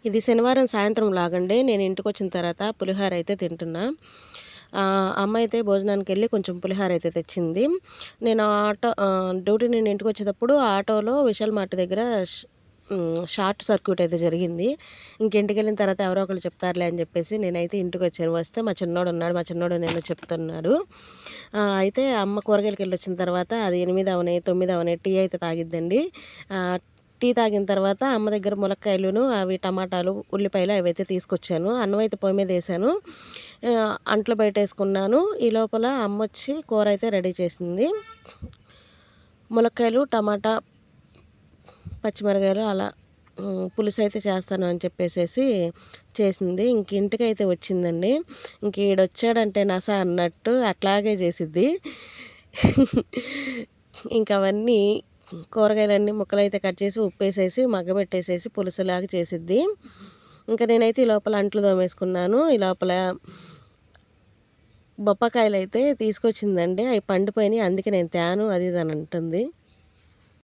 ఇది శనివారం సాయంత్రం లాగండి. నేను ఇంటికొచ్చిన తర్వాత పులిహోర అయితే తింటున్నా. అమ్మ అయితే భోజనానికెళ్ళి కొంచెం పులిహోర అయితే తెచ్చింది. నేను డ్యూటీ నుండి ఇంటికొచ్చేటప్పుడు ఆటోలో విశాల్ మార్ట్ దగ్గర షార్ట్ సర్క్యూట్ అయితే జరిగింది. ఇంకింటికెళ్ళిన తర్వాత ఎవరో ఒకళ్ళు చెప్తారులే అని చెప్పేసి నేనైతే ఇంటికొచ్చాను. వస్తే మా చిన్నోడున్నాడు. మా చిన్నోడు నేను చెప్తున్నాడు. అయితే అమ్మ కూరగాయలకెళ్ళొచ్చిన తర్వాత అది 8 అవని, 9 అవని టీ అయితే తాగిద్దండి. టీ తాగిన తర్వాత అమ్మ దగ్గర ములక్కాయలును, అవి టమాటాలు, ఉల్లిపాయలు అవైతే తీసుకొచ్చాను. అన్నం అయితే పొయ్యి మీదేశాను. అంట్లు బయటేసుకున్నాను. ఈ లోపల అమ్మొచ్చి కూరైతే రెడీ చేసింది. ములక్కాయలు, టమాటా, పచ్చిమిరపకాయలు అలా పులుసైతే చేస్తాను అని చెప్పేసేసి చేసింది. ఇంక ఇంటికైతే వచ్చిందండి. ఇంక ఈడొచ్చాడంటే నస అన్నట్టు అట్లాగే చేసిద్ది. ఇంకవన్నీ కూరగాయలన్నీ ముక్కలైతే కట్ చేసి ఉప్పేసేసి మగ్గబెట్టేసేసి పులుసులాగా చేసిద్ది. ఇంక నేనైతే ఈ లోపల అంట్లు తోమేసుకున్నాను. ఈ లోపల బొప్పకాయలైతే తీసుకొచ్చిందండి. అయి పండిపోయినియి. అందుకే నేను తేను అది ఇది అని అంటుంది.